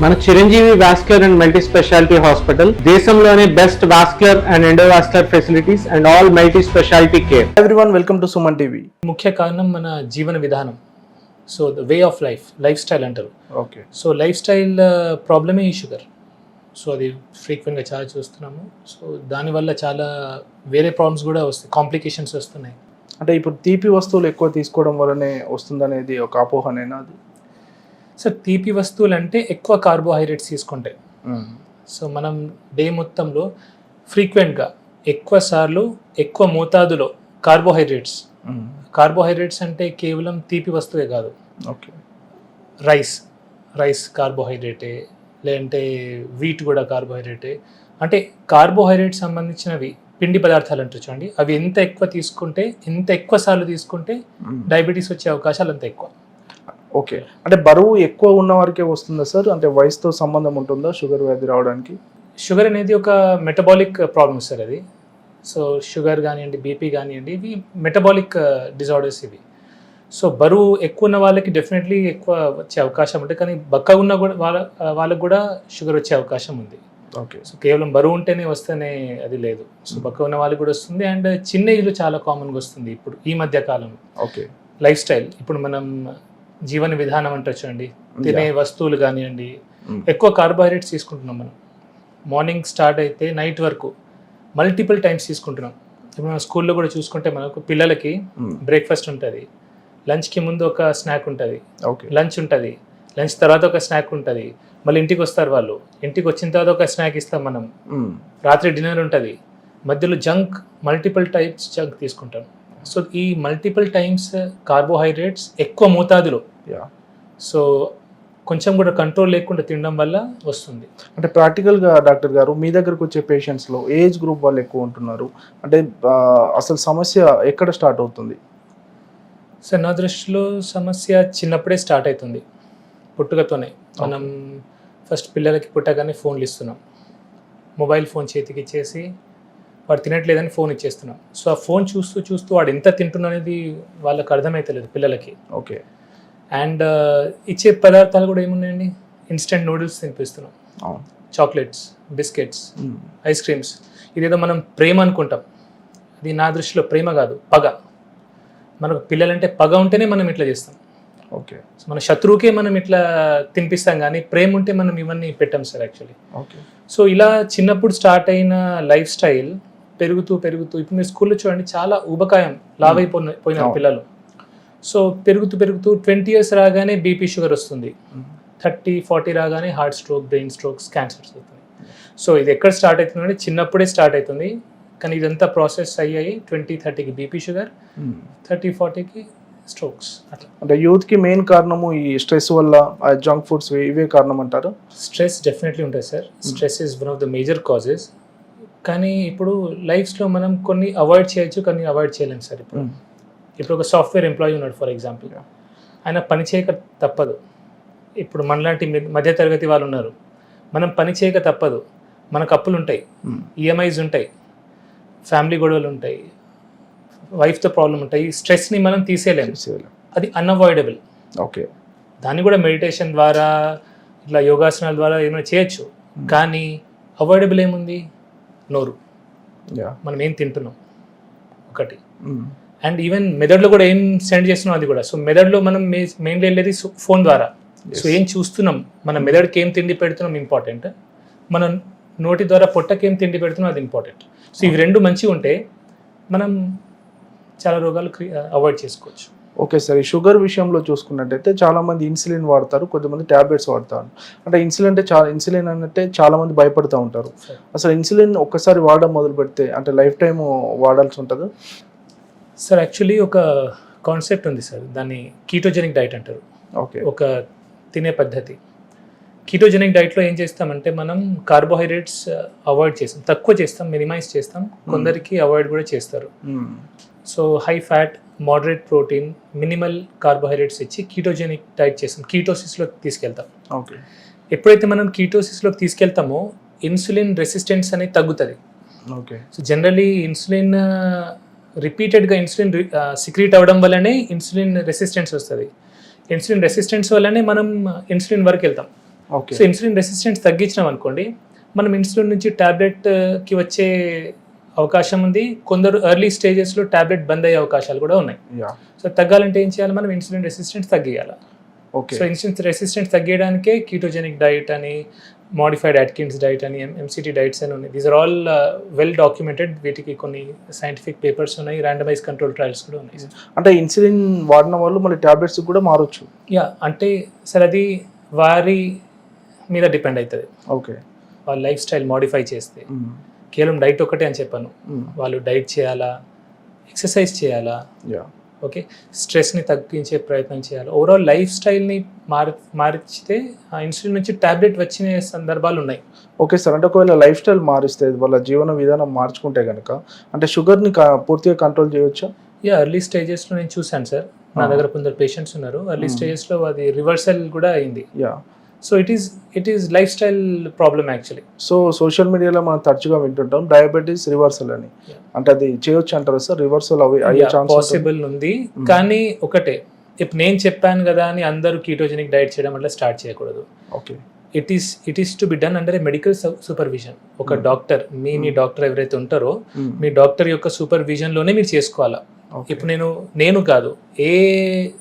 మన Chiranjeevi vascular and multi speciality hospital దేశంలోనే best vascular and endovascular facilities and all multi speciality care. Everyone welcome to Suman TV. ముఖ్య కారణం మన జీవన విధానం. So the way of life style అంటారు. Okay. So lifestyle ప్రాబ్లమే ఈ షుగర్. సో అది ఫ్రీక్వెంట్గా చాలా చూస్తున్నాము. సో దానివల్ల చాలా వేరే ప్రాబ్లమ్స్ కూడా వస్తాయి, కాంప్లికేషన్స్ వస్తున్నాయి. అంటే ఇప్పుడు తీపి వస్తువులు ఎక్కువ తీసుకోవడం వల్లనే వస్తుందనేది ఒక అపోహనేనా అది? సో తీపి వస్తువులు అంటే ఎక్కువ కార్బోహైడ్రేట్స్ తీసుకుంటాయి. సో మనం డే మొత్తంలో ఫ్రీక్వెంట్గా ఎక్కువ సార్లు ఎక్కువ మోతాదులో కార్బోహైడ్రేట్స్ అంటే కేవలం తీపి వస్తువే కాదు. ఓకే. రైస్ కార్బోహైడ్రేటే, లేదంటే వీట్ కూడా కార్బోహైడ్రేటే. అంటే కార్బోహైడ్రేట్ సంబంధించినవి పిండి పదార్థాలు అంటారు చూడండి, అవి ఎంత ఎక్కువ సార్లు తీసుకుంటే డయాబెటీస్ వచ్చే అవకాశాలు అంత ఎక్కువ. ఓకే. అంటే బరువు ఎక్కువ ఉన్న వారికే వస్తుందా సార్? అంటే వయసుతో సంబంధం ఉంటుందా షుగర్ వ్యాధి రావడానికి? షుగర్ అనేది ఒక మెటబాలిక్ ప్రాబ్లమ్ సార్ అది. సో షుగర్ కానివ్వండి, బీపీ కానివ్వండి, ఇవి మెటబాలిక్ డిజార్డర్స్ ఇవి. సో బరువు ఎక్కువ ఉన్న వాళ్ళకి డెఫినెట్లీ ఎక్కువ వచ్చే అవకాశం ఉంటుంది, కానీ బక్కగా ఉన్న కూడా వాళ్ళకు కూడా షుగర్ వచ్చే అవకాశం ఉంది. ఓకే. సో కేవలం బరువు ఉంటేనే వస్తేనే అది లేదు. సో బక్కగా ఉన్న వాళ్ళకి కూడా వస్తుంది, అండ్ చిన్న ఏజ్లో చాలా కామన్గా వస్తుంది ఇప్పుడు ఈ మధ్య కాలంలో. ఓకే. లైఫ్ స్టైల్, ఇప్పుడు మనం జీవన విధానం అంటే చూడండి, తినే వస్తువులు కానివ్వండి, ఎక్కువ కార్బోహైడ్రేట్స్ తీసుకుంటున్నాం మనం. మార్నింగ్ స్టార్ట్ అయితే నైట్ వరకు మల్టిపుల్ టైమ్స్ తీసుకుంటున్నాం. ఇప్పుడు మనం స్కూల్లో కూడా చూసుకుంటే మనకు పిల్లలకి బ్రేక్ఫాస్ట్ ఉంటుంది, లంచ్కి ముందు ఒక స్నాక్ ఉంటుంది, లంచ్ ఉంటుంది, లంచ్ తర్వాత ఒక స్నాక్ ఉంటుంది, మళ్ళీ ఇంటికి వస్తారు వాళ్ళు, ఇంటికి వచ్చిన తర్వాత ఒక స్నాక్ ఇస్తాం మనం, రాత్రి డిన్నర్ ఉంటుంది, మధ్యలో మల్టిపుల్ టైప్స్ జంక్ తీసుకుంటాం. సో ఈ మల్టిపుల్ టైమ్స్ కార్బోహైడ్రేట్స్ ఎక్కువ మోతాదులో, సో కొంచెం కూడా కంట్రోల్ లేకుండా తినడం వల్ల వస్తుంది. అంటే ప్రాక్టికల్గా డాక్టర్ గారు మీ దగ్గరకు వచ్చే పేషెంట్స్లో ఏజ్ గ్రూప్ వాళ్ళు ఎక్కువ ఉంటున్నారు, అంటే అసలు సమస్య ఎక్కడ స్టార్ట్ అవుతుంది? సార్ నా దృష్టిలో సమస్య చిన్నప్పుడే స్టార్ట్ అవుతుంది, పుట్టుకతోనే. మనం ఫస్ట్ పిల్లలకి పుట్టగానే ఫోన్లు ఇస్తున్నాం, మొబైల్ ఫోన్ చేతికి ఇచ్చేసి వాడు తినట్లేదని ఫోన్ ఇచ్చేస్తున్నాం. సో ఆ ఫోన్ చూస్తూ వాడు ఎంత తింటున్నా అనేది వాళ్ళకి అర్థమవుతలేదు పిల్లలకి. ఓకే. అండ్ ఇచ్చే పదార్థాలు కూడా ఏమున్నాయండి, ఇన్స్టెంట్ నూడిల్స్ తినిపిస్తున్నాం, చాక్లెట్స్, బిస్కెట్స్, ఐస్ క్రీమ్స్. ఇదేదో మనం ప్రేమ అనుకుంటాం, అది నా దృష్టిలో ప్రేమ కాదు, పగ. మనకు పిల్లలంటే పగ ఉంటేనే మనం ఇట్లా చేస్తాం. ఓకే. సో మన శత్రువుకే మనం ఇట్లా తినిపిస్తాం, కానీ ప్రేమ ఉంటే మనం ఇవన్నీ పెట్టాం సార్ యాక్చువల్లీ. ఓకే. సో ఇలా చిన్నప్పుడు స్టార్ట్ అయిన లైఫ్ స్టైల్ పెరుగుతూ ఇప్పుడు మీరు స్కూల్లో చూడండి, చాలా ఊబకాయం, లావైపోయిన పిల్లలు. సో పెరుగుతూ 20 years రాగానే బీపీ, షుగర్ వస్తుంది, 30-40 రాగానే heart stroke, brain strokes, cancers అవుతుంది. సో ఇది ఎక్కడ స్టార్ట్ అవుతుందంటే చిన్నప్పుడే స్టార్ట్ అవుతుంది, కానీ ఇదంతా ప్రాసెస్ అయ్యాయి 20-30కి బీపీ, షుగర్, 30-40కి స్ట్రోక్స్. అట్లా అంటే యూత్కి మెయిన్ కారణము ఈ స్ట్రెస్ వల్ల, జంక్ ఫుడ్స్ ఇవే కారణం అంటారు? స్ట్రెస్ డెఫినెట్లీ ఉంటుంది sir. Stress is one of the major causes. కానీ ఇప్పుడు లైఫ్స్లో మనం కొన్ని అవాయిడ్ చేయొచ్చు, కొన్ని అవాయిడ్ చేయలేము సార్. ఇప్పుడు ఒక సాఫ్ట్వేర్ ఎంప్లాయీ ఉన్నాడు ఫర్ ఎగ్జాంపుల్, ఆయన పని చేయక తప్పదు. ఇప్పుడు మనలాంటి మధ్యతరగతి వాళ్ళు ఉన్నారు, మనం పని చేయక తప్పదు. మనకు అప్పులు ఉంటాయి, ఈఎంఐస్ ఉంటాయి, ఫ్యామిలీ గొడవలు ఉంటాయి, వైఫ్తో ప్రాబ్లం ఉంటాయి. స్ట్రెస్ని మనం తీసేయలేము, అది అన్అవాయిడబుల్. ఓకే. దాన్ని కూడా మెడిటేషన్ ద్వారా, ఇట్లా యోగాసనాల ద్వారా ఏమైనా చేయొచ్చు, కానీ అవాయిడబుల్ ఏముంది? నోరు, మనం ఏం తింటున్నాం ఒకటి, అండ్ ఈవెన్ మెదడులో కూడా ఏం సెండ్ చేస్తున్నాం అది కూడా. సో మెదడులో మనం మెయిన్లీ వెళ్ళేది ఫోన్ ద్వారా. సో ఏం చూస్తున్నాం, మన మెదడుకి ఏం తిండి పెడుతున్నాం ఇంపార్టెంట్, మన నోటి ద్వారా పొట్టకి ఏం తిండి పెడుతున్నాం అది ఇంపార్టెంట్. సో ఇవి రెండు మంచిగా ఉంటే మనం చాలా రోగాలు అవాయిడ్ చేసుకోవచ్చు. Okay sir. ఈ షుగర్ విషయంలో చూసుకున్నట్టయితే చాలామంది ఇన్సులిన్ వాడతారు, కొంతమంది ట్యాబ్లెట్స్ వాడతారు. అంటే ఇన్సులిన్ అంటే చాలామంది భయపడుతూ ఉంటారు. అసలు ఇన్సులిన్ ఒక్కసారి వాడడం మొదలు పెడితే అంటే లైఫ్ టైం వాడాల్సి ఉంటుంది సార్? యాక్చువల్లీ ఒక కాన్సెప్ట్ ఉంది సార్, దాన్ని కీటోజెనిక్ డైట్ అంటారు. ఓకే. ఒక తినే పద్ధతి. కీటోజెనిక్ డైట్లో ఏం చేస్తామంటే మనం కార్బోహైడ్రేట్స్ అవాయిడ్ చేస్తాం, తక్కువ చేస్తాం, మినిమైజ్ చేస్తాం, కొందరికి అవాయిడ్ కూడా చేస్తారు. So high fat, moderate protein, minimal carbohydrates ఇచ్చి కీటోజెనిక్ డైట్ చేస్తాం, కీటోసిస్లోకి తీసుకెళ్తాం. ఓకే. ఎప్పుడైతే మనం కీటోసిస్లోకి తీసుకెళ్తామో ఇన్సులిన్ రెసిస్టెన్స్ అనేది తగ్గుతుంది. ఓకే. సో జనరలీ ఇన్సులిన్ రిపీటెడ్గా ఇన్సులిన్ సిక్రీట్ అవ్వడం వల్లనే ఇన్సులిన్ రెసిస్టెన్స్ వస్తుంది. ఇన్సులిన్ రెసిస్టెన్స్ వల్లనే మనం ఇన్సులిన్ వరకు వెళ్తాం. ఓకే. సో ఇన్సులిన్ రెసిస్టెన్స్ తగ్గించినాం అనుకోండి, మనం ఇన్సులిన్ నుంచి టాబ్లెట్కి వచ్చే అవకాశం ఉంది. కొందరు ఎర్లీ స్టేజెస్లో టాబ్లెట్ బంద్ అయ్యే అవకాశాలు కూడా ఉన్నాయి. యా. సో తగ్గాలంటే ఏం చేయాలి, మనం ఇన్సులిన్ రెసిస్టెన్స్ తగ్గియాలి. ఓకే. సో ఇన్సులిన్ రెసిస్టెన్స్ తగ్గించడానికే కీటోజెనిక్ డైట్ అని, మోడిఫైడ్ అట్కిన్స్ డైట్ అని, ఎంసిటీ డైట్స్ అని ఉన్నాయి. These are all well documented. వీటికి కొన్ని సైంటిఫిక్ పేపర్స్ ఉన్నాయి, ర్యాండమైజ్ కంట్రోల్ ట్రయల్స్ కూడా ఉన్నాయి. అంటే ఇన్సులిన్ వాడిన వాళ్ళు మళ్ళీ టాబ్లెట్స్ కూడా మారొచ్చు. యా, అంటే సార్ అది వారి మీద డిపెండ్ అవుతుంది. ఓకే. వాళ్ళ లైఫ్ స్టైల్ మోడిఫై చేస్తే, కేవలం డైట్ ఒకటే అని చెప్పాను. వాళ్ళు డైట్ చేయాలా, ఎక్సర్సైజ్ చేయాలా, యా, ఓకే, స్ట్రెస్ని తగ్గించే ప్రయత్నం చేయాలి. ఓవరాల్ లైఫ్ స్టైల్ని మార్చితే ఆ ఇన్సులిన్ నుంచి టాబ్లెట్ వచ్చిన సందర్భాలు ఉన్నాయి. Okay sir. అంటే ఒకవేళ లైఫ్ స్టైల్ మారిస్తే, వాళ్ళ జీవన విధానం మార్చుకుంటే కనుక అంటే షుగర్ని పూర్తిగా కంట్రోల్ చేయొచ్చా? యా, ఎర్లీ స్టేజెస్లో నేను చూశాను సార్. నా దగ్గర కొందరు పేషెంట్స్ ఉన్నారు, ఎర్లీ స్టేజెస్లో అది రివర్సల్ కూడా అయింది. Yeah. So it is life style problem actually. So social మీడియాలో మనం తరచుగా వింటుంటాం డయాబెటీస్ రివర్సల్ అని. అంటే అది చేయొచ్చు అంటారా సార్? రివర్సల్ అయ్యే ఛాన్స్ పాసిబుల్ ఉంది, కానీ ఒకటే, ఇప్పుడు నేను చెప్పాను కదా అని అందరూ కీటోజెనిక్ డైట్ చేయడం అట్లా స్టార్ట్ చేయకూడదు. Okay. It is to be done under A medical supervision. ఒక డాక్టర్, మీ డాక్టర్ ఎవరైతే ఉంటారో మీ డాక్టర్ యొక్క సూపర్విజన్లోనే మీరు చేసుకోవాలా. ఇప్పుడు నేను కాదు, ఏ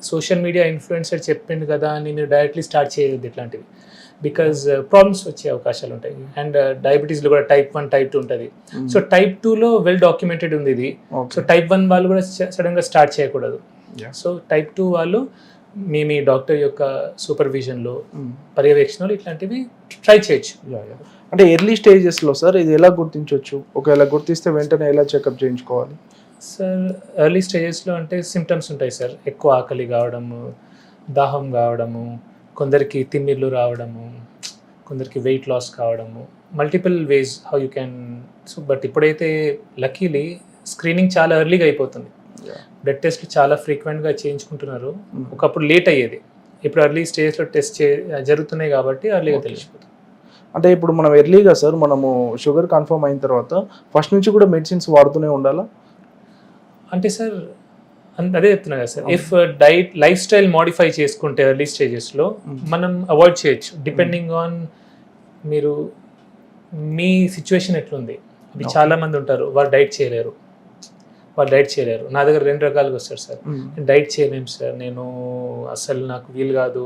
సోషల్ మీడియా ఇన్ఫ్లుయెన్సర్ చెప్పింది కదా అని మీరు డైరెక్ట్లీ స్టార్ట్ చేయలేదు ఇట్లాంటివి. బికాజ్ ప్రాబ్లమ్స్ వచ్చే అవకాశాలు ఉంటాయి. అండ్ డయాబెటీస్లో కూడా టైప్ 1 టైప్ 2 ఉంటుంది. సో టైప్ 2లో వెల్ డాక్యుమెంటెడ్ ఉంది ఇది. సో టైప్ 1 వాళ్ళు కూడా సడన్గా స్టార్ట్ చేయకూడదు. సో టైప్ 2 వాళ్ళు మీ డాక్టర్ యొక్క సూపర్విజన్లో, పర్యవేక్షణలో ఇట్లాంటివి ట్రై చేయొచ్చు. అంటే ఎర్లీ స్టేజెస్లో సార్ ఇది ఎలా గుర్తించవచ్చు? ఒకవేళ గుర్తిస్తే వెంటనే ఎలా చెకప్ చేయించుకోవాలి? సార్ ఎర్లీ స్టేజెస్లో అంటే సిమ్టమ్స్ ఉంటాయి సార్. ఎక్కువ ఆకలి కావడము, దాహం కావడము, కొందరికి తిమ్మిర్లు రావడము, కొందరికి వెయిట్ లాస్ కావడము, multiple ways how you can. So but ఇప్పుడైతే లక్కీలీ స్క్రీనింగ్ చాలా ఎర్లీగా అయిపోతుంది. బ్లడ్ టెస్ట్లు చాలా ఫ్రీక్వెంట్గా చేయించుకుంటున్నారు. ఒకప్పుడు లేట్ అయ్యేది, ఇప్పుడు ఎర్లీ స్టేజ్లో టెస్ట్ జరుగుతున్నాయి కాబట్టి ఎర్లీగా తెలిసిపోతుంది. అంటే ఇప్పుడు మనం ఎర్లీగా సార్ మనము షుగర్ కన్ఫర్మ్ అయిన తర్వాత ఫస్ట్ నుంచి కూడా మెడిసిన్స్ వాడుతూనే ఉండాలా? అంటే సార్ అదే చెప్తున్నా కదా sir, if life style modify చేసుకుంటే ఎర్లీ స్టేజెస్లో మనం అవాయిడ్ చేయొచ్చు. డిపెండింగ్ ఆన్ మీ సిచ్యువేషన్ ఎట్లుంది. అది చాలా మంది ఉంటారు వాళ్ళు డైట్ చేయలేరు. నా దగ్గర 2 రకాలుగా వస్తారు సార్. డైట్ చేయలేము సార్, నేను అసలు నాకు వీలు కాదు,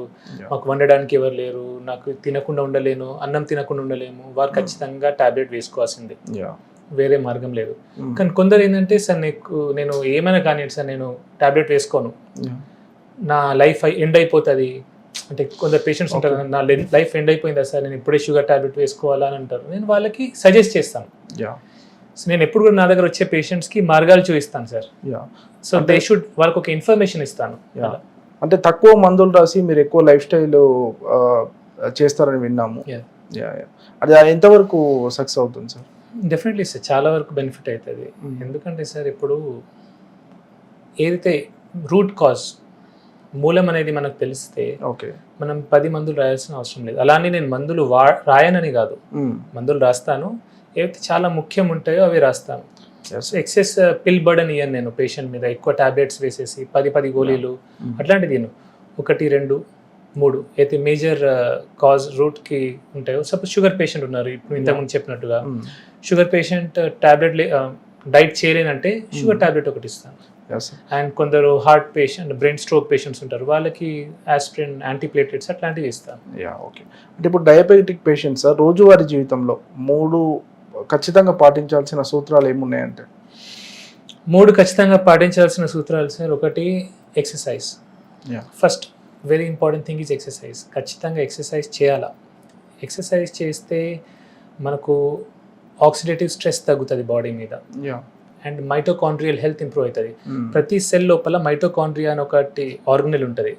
మాకు వండడానికి ఎవరు లేరు, నాకు తినకుండా ఉండలేను, అన్నం తినకుండా ఉండలేము. వారు ఖచ్చితంగా టాబ్లెట్ వేసుకోవాల్సిందే, వేరే మార్గం లేదు. కానీ కొందరు ఏంటంటే సార్ నేను ఏమైనా కానీ సార్ నేను టాబ్లెట్ వేసుకోను, నా లైఫ్ ఎండ్ అయిపోతుంది. అంటే కొందరు పేషెంట్స్ ఉంటారు, నా లైఫ్ ఎండ్ అయిపోయిందా సార్, నేను ఇప్పుడే షుగర్ టాబ్లెట్ వేసుకోవాలా అని అంటారు. నేను వాళ్ళకి సజెస్ట్ చేస్తాను. సో నేను ఎప్పుడు కూడా నా దగ్గర వచ్చే పేషెంట్స్కి మార్గాలు చూపిస్తాను సార్. సో దే షుడ్, వాళ్ళకి ఒక ఇన్ఫర్మేషన్ ఇస్తాను. అంటే తక్కువ మందులు రాసి మీరు ఎక్కువ లైఫ్ స్టైల్ చేస్తారని విన్నాము. అది ఎంతవరకు సక్సెస్ అవుతుంది సార్? డెఫినెట్లీ సార్, చాలా వరకు బెనిఫిట్ అవుతుంది. ఎందుకంటే సార్ ఇప్పుడు ఏదైతే రూట్ కాజ్, మూలం అనేది మనకు తెలిస్తే మనం 10 మందులు రాయాల్సిన అవసరం లేదు. అలానే నేను మందులు రాయనని కాదు, మందులు రాస్తాను. ఏవైతే చాలా ముఖ్యం ఉంటాయో అవి రాస్తాను. ఎక్సెస్ పిల్ బర్డన్ ఇయ్యను నేను పేషెంట్ మీద, ఎక్కువ టాబ్లెట్స్ వేసేసి 10 గోళీలు అట్లాంటిది 1, 2, 3 అయితే మేజర్ కాజ్ రూట్కి ఉంటాయో. సపోజ్ షుగర్ పేషెంట్ ఉన్నారు, ఇప్పుడు ఇంతకుముందు చెప్పినట్టుగా షుగర్ పేషెంట్ టాబ్లెట్ డైట్ చేయలేనంటే షుగర్ టాబ్లెట్ ఒకటి ఇస్తాను. అండ్ కొందరు heart patient, brain stroke patients ఉంటారు, వాళ్ళకి ఆస్పిరిన్, యాంటీప్లేటెట్స్ అట్లాంటివి ఇస్తాను. ఓకే. అంటే ఇప్పుడు డయాబెటిక్ పేషెంట్స్ రోజువారీ జీవితంలో 3 ఖచ్చితంగా పాటించాల్సిన సూత్రాలు ఏమున్నాయంటే? 3 ఖచ్చితంగా పాటించాల్సిన సూత్రాలు సార్. ఒకటి exercise. First very important thing is exercise. ఖచ్చితంగా ఎక్సర్సైజ్ చేయాలా. ఎక్సర్సైజ్ చేస్తే మనకు ఆక్సిడేటివ్ స్ట్రెస్ తగ్గుతుంది బాడీ మీద. అండ్ మైటోకాండ్రియల్ హెల్త్ ఇంప్రూవ్ అవుతుంది. ప్రతి సెల్ లోపల మైటోకాండ్రియా అని ఒకటి ఆర్గనెల్ ఉంటుంది.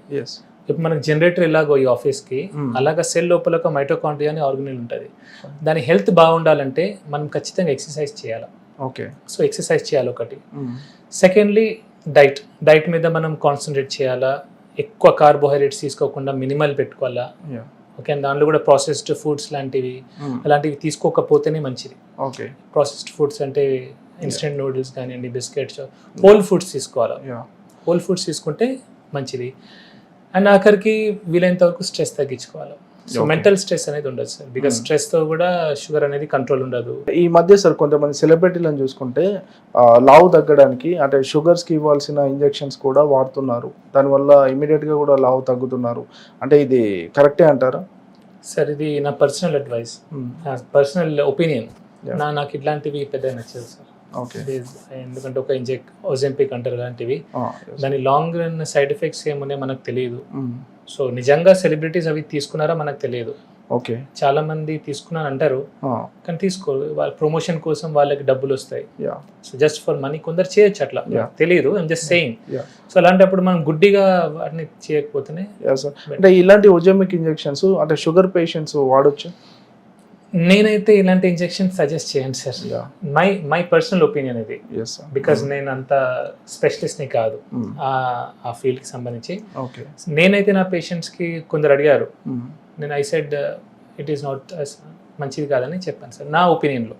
ఇప్పుడు మనకు జనరేటర్ ఎలాగో ఈ ఆఫీస్కి, అలాగా సెల్ లోపల ఒక మైటోకాండ్రియా అని ఆర్గనెల్ ఉంటుంది. దాని హెల్త్ బాగుండాలంటే మనం ఖచ్చితంగా ఎక్సర్సైజ్ చేయాలి. ఓకే. సో ఎక్సర్సైజ్ చేయాలి ఒకటి. సెకండ్లీ డైట్ మీద మనం కాన్సన్ట్రేట్ చేయాలా. ఎక్కువ కార్బోహైడ్రేట్స్ తీసుకోకుండా మినిమల్ పెట్టుకోవాలా. ఓకే. దాంట్లో కూడా ప్రాసెస్డ్ ఫుడ్స్ అలాంటివి తీసుకోకపోతేనే మంచిది. ఓకే. ప్రాసెస్డ్ ఫుడ్స్ అంటే ఇన్స్టెంట్ నూడిల్స్ కానివ్వండి, బిస్కెట్స్, హోల్ ఫుడ్స్ తీసుకోవాలి. హోల్ ఫుడ్స్ తీసుకుంటే మంచిది. అండ్ ఆఖరికి వీలైనంత వరకు స్ట్రెస్ తగ్గించుకోవాలి. సో మెంటల్ స్ట్రెస్ అనేది ఉండదు సార్, బికాస్ స్ట్రెస్ తో కూడా షుగర్ అనేది కంట్రోల్ ఉండదు. ఈ మధ్య సార్ కొంతమంది సెలబ్రిటీలను చూసుకుంటే లావు తగ్గడానికి అంటే షుగర్స్కి ఇవ్వాల్సిన ఇంజెక్షన్స్ కూడా వాడుతున్నారు, దానివల్ల ఇమీడియట్గా కూడా లావు తగ్గుతున్నారు. అంటే ఇది కరెక్టే అంటారా? సార్ ఇది నా పర్సనల్ అడ్వైస్, పర్సనల్ ఒపీనియన్. నాకు ఇట్లాంటివి పెద్ద నచ్చదు సార్. ఓకే. ఎందుకంటే ఒక ఓజెంపిక్ అంటారు అలాంటివి, దాని లాంగ్ రన్ సైడ్ ఎఫెక్ట్స్ ఏమున్నాయో మనకు తెలియదు. సో నిజంగా సెలబ్రిటీస్ అవి తీసుకున్నారా మనకు తెలియదు. ఓకే. చాలా మంది తీసుకున్నాను అంటారు కానీ తీసుకో, వాళ్ళ ప్రమోషన్ కోసం వాళ్ళకి డబ్బులు వస్తాయి. సో జస్ట్ ఫర్ మనీ కొందరు చేయొచ్చు, అట్లా తెలియదు, ఐమ్ జస్ట్ సేయింగ్. సో అలాంటప్పుడు మనం గుడ్డిగా వాటిని చేయకపోతేనే. అంటే ఇలాంటి ఓజెమిక్ ఇంజెక్షన్స్ అంటే షుగర్ పేషెంట్స్ వాడొచ్చు? నేనైతే ఇలాంటి ఇంజెక్షన్ సజెస్ట్ చేయను సార్, మై పర్సనల్ ఒపీనియన్ ఇది. బికాస్ నేను అంత స్పెషలిస్ట్ని కాదు ఆ ఫీల్డ్కి సంబంధించి. నేనైతే నా పేషెంట్స్కి కొందరు అడిగారు, నేను I said it is not మంచిది కాదని చెప్పాను సార్, నా ఒపీనియన్లో.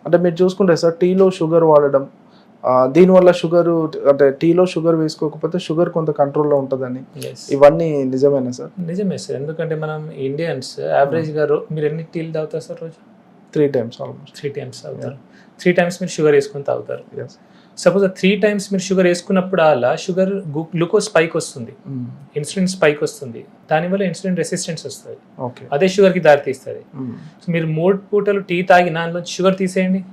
అంటే మీరు చూసుకుంటే సార్ టీలో షుగర్ వాడడం, దీనివల్ల షుగర్ అంటే టీలో షుగర్ వేసుకోకపోతే షుగర్ కొంత కంట్రోల్లో ఉంటుందని, ఇవన్నీ నిజమేనా సార్? నిజమే సార్, ఎందుకంటే మనం ఇండియన్స్ యావరేజ్గా మీరు ఎన్ని టీలు తాగుతారు సార్ రోజు? 3 times ఆల్మోస్ట్. 3 times తాగుతారు. 3 times మీరు షుగర్ వేసుకొని తాగుతారు. సపోజ్ 3 times మీరు షుగర్ వేసుకున్నప్పుడు అలా షుగర్ గ్లూకోజ్ స్పైక్ వస్తుంది, ఇన్సులిన్ స్పైక్ వస్తుంది, దానివల్ల ఇన్సులిన్ రెసిస్టెన్స్ వస్తుంది, అదే షుగర్కి దారి తీస్తుంది. సో మీరు 3 పూటలు టీ తాగి దానిలో షుగర్ తీసేయండి,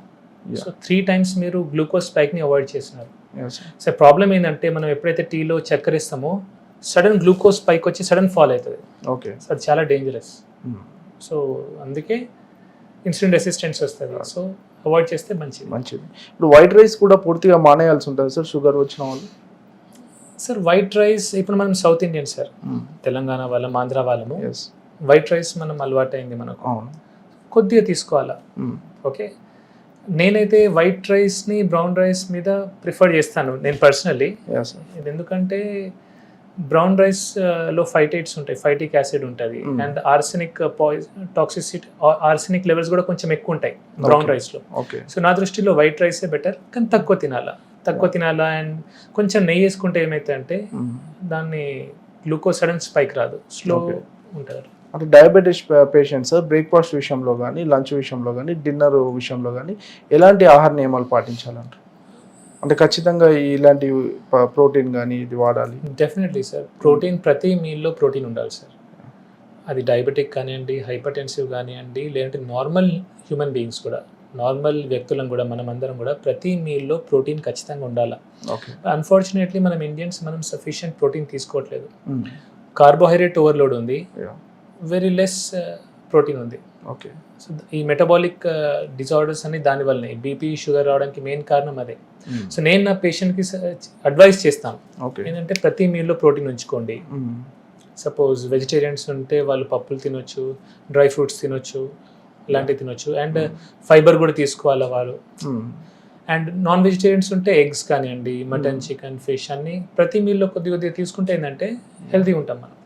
సో 3 times మీరు గ్లూకోజ్ స్పైక్ని అవాయిడ్ చేస్తున్నారు. సో ప్రాబ్లం ఏంటంటే మనం ఎప్పుడైతే టీలో చక్కెర ఇస్తామో సడన్ గ్లూకోజ్ స్పైక్ వచ్చి సడన్ ఫాల్ అవుతుంది. సో అది చాలా డేంజరస్. సో అందుకే ఇన్సులిన్ రెసిస్టెన్స్ వస్తుంది. సో అవాయిడ్ చేస్తే మంచిది. ఇప్పుడు వైట్ రైస్ కూడా పూర్తిగా మానేయాల్సి ఉంటుంది సార్ షుగర్ వచ్చిన వాళ్ళు? సార్ వైట్ రైస్ ఇప్పుడు మనం సౌత్ ఇండియన్ సార్, తెలంగాణ వాళ్ళం, ఆంధ్ర వాళ్ళము, వైట్ రైస్ మనం అలవాటైంది మనకు, కొద్దిగా తీసుకోవాలా. ఓకే, నేనైతే వైట్ రైస్ని బ్రౌన్ రైస్ మీద ప్రిఫర్ చేస్తాను నేను పర్సనల్లీ. ఇది ఎందుకంటే బ్రౌన్ రైస్లో ఫైటేట్స్ ఉంటాయి, ఫైటిక్ యాసిడ్ ఉంటుంది, and arsenic toxicity, arsenic levels కూడా కొంచెం ఎక్కువ ఉంటాయి బ్రౌన్ రైస్లో. సో నా దృష్టిలో వైట్ రైసే బెటర్, కానీ తక్కువ తినాలా. అండ్ కొంచెం నెయ్యి వేసుకుంటే ఏమైతే అంటే దాన్ని గ్లూకోజ్ సడన్ స్పైక్ రాదు, స్లో ఉంటారు. అంటే డయాబెటీస్ పేషెంట్స్ బ్రేక్ఫాస్ట్ విషయంలో కానీ, లంచ్ విషయంలో కానీ, డిన్నర్ విషయంలో కానీ ఎలాంటి ఆహార నియమాలు పాటించాలంటారు? అంటే ఖచ్చితంగా ఇలాంటి ప్రోటీన్ కానీ ఇది వాడాలి? డెఫినెట్లీ సార్, ప్రోటీన్ ప్రతి మీల్లో ప్రోటీన్ ఉండాలి సార్. అది డయాబెటిక్ కానివ్వండి, హైపర్టెన్సివ్ కానివ్వండి, లేదంటే నార్మల్ హ్యూమన్ బీయింగ్స్ కూడా, నార్మల్ వ్యక్తులను కూడా, మనం అందరం కూడా ప్రతి మీల్లో ప్రోటీన్ ఖచ్చితంగా ఉండాలి. అన్ఫార్చునేట్లీ మనం ఇండియన్స్ సఫిషియంట్ ప్రోటీన్ తీసుకోవట్లేదు. కార్బోహైడ్రేట్ ఓవర్లోడ్ ఉంది, వెరీ లెస్ ప్రోటీన్ ఉంది. ఓకే. సో ఈ మెటబాలిక్ డిజార్డర్స్ అని దానివల్లనే బీపీ, షుగర్ రావడానికి మెయిన్ కారణం అదే. సో నేను నా పేషెంట్కి అడ్వైస్ చేస్తాను ఏంటంటే ప్రతి మీల్లో ప్రోటీన్ ఉంచుకోండి. సపోజ్ వెజిటేరియన్స్ ఉంటే వాళ్ళు పప్పులు తినొచ్చు, డ్రై ఫ్రూట్స్ తినొచ్చు, ఇలాంటివి తినొచ్చు, అండ్ ఫైబర్ కూడా తీసుకోవాలి వాళ్ళు. అండ్ నాన్ వెజిటేరియన్స్ ఉంటే ఎగ్స్ కానివ్వండి, మటన్, చికెన్, ఫిష్ అన్ని ప్రతి మీల్లో కొద్దిగా తీసుకుంటే ఏంటంటే హెల్తీగా ఉంటాం మనం.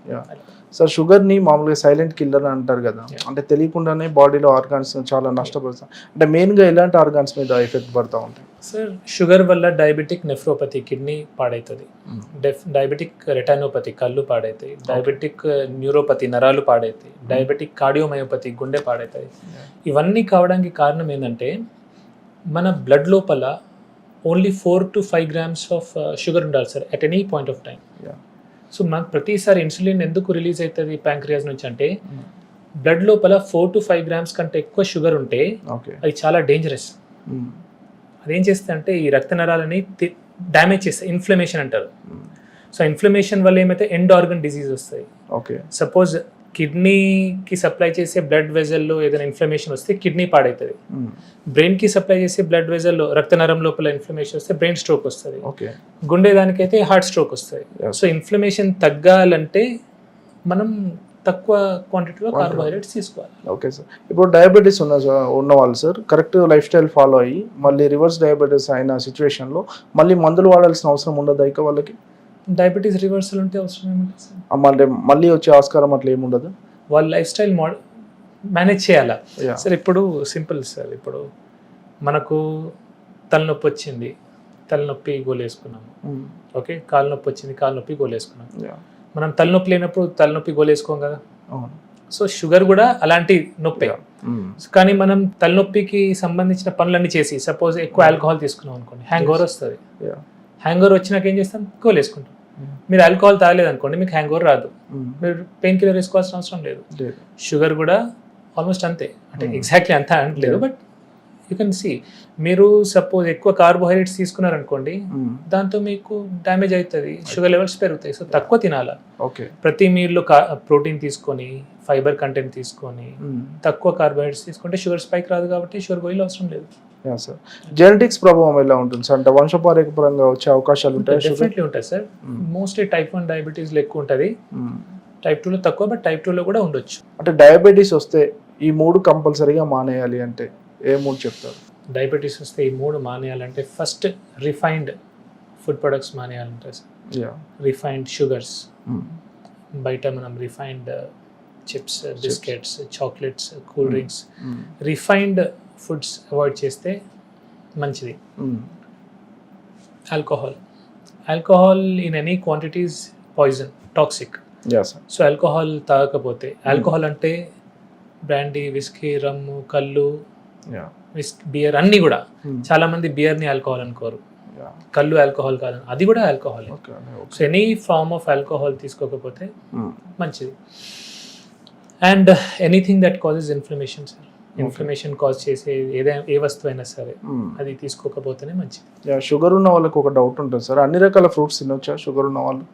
సార్ షుగర్ని మామూలుగా సైలెంట్ కిల్లర్ అంటారు కదా, అంటే తెలియకుండానే బాడీలో ఆర్గాన్స్ చాలా నష్టపరుస్తాం. అంటే మెయిన్గా ఎలాంటి ఆర్గాన్స్ మీద ఎఫెక్ట్ పడుతూ ఉంటాయి సార్? షుగర్ వల్ల డయాబెటిక్ నెఫ్రోపతి, కిడ్నీ పాడవుతుంది, డయాబెటిక్ రెటానోపతి, కళ్ళు పాడవుతాయి, డయాబెటిక్ న్యూరోపతి, నరాలు పాడవుతాయి, డయాబెటిక్ కార్డియోమయోపతి, గుండె పాడవుతాయి. ఇవన్నీ కావడానికి కారణం ఏంటంటే మన బ్లడ్ లోపల only 4 to 5 grams of sugar ఉండాలి sir at any point of time. So మనకు ప్రతిసారి ఇన్సులిన్ ఎందుకు రిలీజ్ అవుతుంది ప్యాంక్రియాస్ నుంచి అంటే బ్లడ్ లోపల 4 to 5 grams కంటే ఎక్కువ షుగర్ ఉంటే అది చాలా డేంజరస్. అదేం చేస్తే అంటే ఈ రక్త నరాలని డ్యామేజ్ చేస్తాయి, ఇన్ఫ్లమేషన్ అంటారు. సో ఇన్ఫ్లమేషన్ వల్ల ఏమైతే ఎండ్ ఆర్గన్ డిసీజ్ వస్తాయి. సపోజ్ కిడ్నీకి సప్లై చేసే బ్లడ్ వెజల్లో ఏదైనా ఇన్ఫ్లమేషన్ వస్తే కిడ్నీ పాడవుతుంది. బ్రెయిన్కి సప్లై చేసే బ్లడ్ వెజల్లో రక్తనరం లోపల ఇన్ఫ్లమేషన్ వస్తే బ్రెయిన్ స్ట్రోక్ వస్తుంది. గుండె దానికైతే హార్ట్ స్ట్రోక్ వస్తుంది. సో ఇన్ఫ్లమేషన్ తగ్గాలంటే మనం తక్కువ క్వాంటిటీలో కార్బోహైడ్రేట్స్ తీసుకోవాలి. Okay sir. ఇప్పుడు డయాబెటీస్ ఉన్న వాళ్ళు sir correct life style follow అయ్యి మళ్ళీ రివర్స్ డయాబెటీస్ అయిన సిచ్యువేషన్లో మళ్ళీ మందులు వాడాల్సిన అవసరం ఉండదు ఇక వాళ్ళకి? డయాబెటీస్ రివర్సల్ ఉంటే అవసరం ఏముంటుంది సార్? అంటే మళ్ళీ వచ్చే ఆస్కారం అట్లా ఏముండదు? వాళ్ళ లైఫ్ స్టైల్ మేనేజ్ చేయాలా సార్? ఇప్పుడు సింపుల్ సార్, ఇప్పుడు మనకు తలనొప్పి వచ్చింది, తలనొప్పి గోలేసుకున్నాము. ఓకే, కాలు నొప్పి వచ్చింది, కాలు నొప్పి గోలేసుకున్నాం. మనం తలనొప్పి లేనప్పుడు తలనొప్పి గోలేసుకోం కదా. సో షుగర్ కూడా అలాంటి నొప్పే. కానీ మనం తలనొప్పికి సంబంధించిన పనులన్నీ చేసి సపోజ్ ఎక్కువ ఆల్కహాల్ తీసుకున్నాం అనుకోండి, హ్యాంగ్ ఓవర్ వస్తుంది. హ్యాంగ్ ఓవర్ వచ్చినాక ఏం చేస్తాం, కోల్ వేసుకుంటాం. మీరు ఆల్కహాల్ తాగలేదు అనుకోండి, మీకు హ్యాంగ్ ఓవర్ రాదు, మీరు పెయిన్ కిల్లర్ వేసుకోవాల్సిన అవసరం లేదు. షుగర్ కూడా ఆల్మోస్ట్ అంతే, అంటే ఎగ్జాక్ట్లీ అంతా అనట్లేదు, బట్ యూ కెన్ సీ. మీరు సపోజ్ ఎక్కువ కార్బోహైడ్రేట్స్ తీసుకున్నారనుకోండి, దాంతో మీకు డ్యామేజ్ అవుతుంది, షుగర్ లెవెల్స్ పెరుగుతాయి. సో తక్కువ తినాలా. ప్రతి మీల్లో ప్రోటీన్ తీసుకొని, ఫైబర్ కంటెంట్ తీసుకొని, తక్కువ కార్బోహైడ్రేట్స్ తీసుకుంటే షుగర్ స్పైక్ రాదు, కాబట్టి షుగర్ గోళీలు అవసరం లేదు. సార్ జెనెటిక్స్ ప్రభావం ఎలా ఉంటుంది సార్, అంటే వంశపారంపరంగా వచ్చే అవకాశాలు ఉంటాయి? డెఫినెట్లీ ఉంటాయి సార్. మోస్ట్లీ టైప్ 1 డయాబెటీస్లో ఎక్కువ ఉంటుంది, టైప్ 2లో తక్కువ, బట్ టైప్ 2లో కూడా ఉండొచ్చు. అంటే డయాబెటీస్ వస్తే ఈ 3 కంపల్సరీగా మానేయాలి అంటే ఏ 3 చెప్తారు? డయాబెటీస్ వస్తే ఈ 3 మానేయాలంటే ఫస్ట్ రిఫైన్డ్ ఫుడ్ ప్రొడక్ట్స్ మానేయాలంటే సార్. రిఫైన్డ్ షుగర్స్, బయట మనం refined chips, biscuits, chocolates, cool drinks, refined foods avoid చేస్తే మంచిది. Alcohol in any quantities poison, toxic. So alcohol తాగకపోతే, ఆల్కహాల్ అంటే బ్రాండీ, విస్కీ, రమ్ము, కళ్ళు, బియర్ అన్నీ కూడా. చాలా మంది బియర్ని ఆల్కహాల్ అనుకోరు, కళ్ళు ఆల్కహాల్ కాదు, అది కూడా alcohol. So any form of alcohol తీసుకోకపోతే మంచిది. And anything that causes inflammation sir, inflammation cause చేసే ఏ వస్తువు అయినా సరే అది తీసుకోకపోతేనే మంచిది. షుగర్ ఉన్న వాళ్ళకి ఒక డౌట్ ఉంటుంది సార్, అన్ని రకాల ఫ్రూట్స్ తినొచ్చా షుగర్ ఉన్న వాళ్ళు?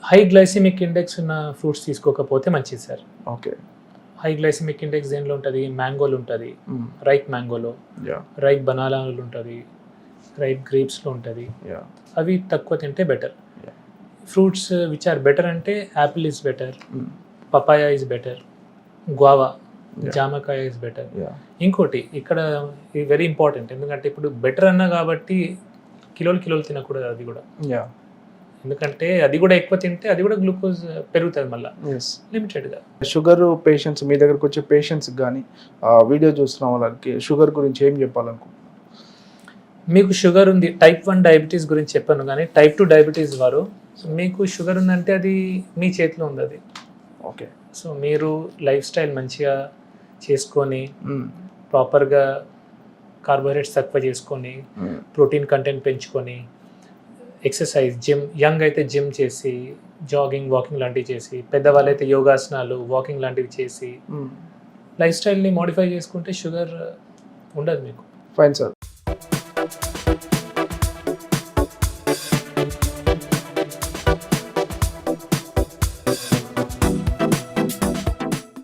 హై గ్లైసిమిక్ ఇండెక్స్ ఉన్న ఫ్రూట్స్ తీసుకోకపోతే మంచిది sir. Okay. High glycemic index దేనిలో ఉంటుంది? మ్యాంగోలో ఉంటుంది, రైప్ మ్యాంగోలో, రైప్ బనానాలో ఉంటుంది, రైప్ గ్రేప్స్లో ఉంటుంది. అవి తక్కువ తింటే better. Fruits which are better అంటే apple is better, papaya is better, guava, జామకాయ ఈజ్ బెటర్. ఇంకోటి ఇక్కడ వెరీ ఇంపార్టెంట్, ఎందుకంటే ఇప్పుడు బెటర్ అన్నా కాబట్టి కిలోలు తినకూడదు అది కూడా. ఎందుకంటే అది కూడా ఎక్కువ తింటే అది కూడా గ్లూకోజ్ పెరుగుతుంది మళ్ళీ లిమిటెడ్గా. షుగర్ పేషెంట్స్, మీ దగ్గరకు వచ్చే పేషెంట్స్కి కానీ వీడియో చూస్తున్న వాళ్ళకి షుగర్ గురించి ఏం చెప్పాలనుకుంటున్నాను? మీకు షుగర్ ఉంది, టైప్ 1 డయాబెటీస్ గురించి చెప్పాను, కానీ టైప్ 2 డయాబెటీస్ వారు మీకు షుగర్ ఉందంటే అది మీ చేతిలో ఉంది అది. ఓకే. సో మీరు లైఫ్ స్టైల్ మంచిగా చేసుకొని, ప్రాపర్గా కార్బోహైడ్రేట్స్ తక్కువ చేసుకొని, ప్రోటీన్ కంటెంట్ పెంచుకొని, ఎక్సర్సైజ్, జిమ్, యంగ్ అయితే జిమ్ చేసి, జాగింగ్, వాకింగ్ లాంటివి చేసి, పెద్దవాళ్ళైతే యోగాసనాలు, వాకింగ్ లాంటివి చేసి లైఫ్ స్టైల్ని మోడిఫై చేసుకుంటే షుగర్ ఉండదు మీకు. Fine sir.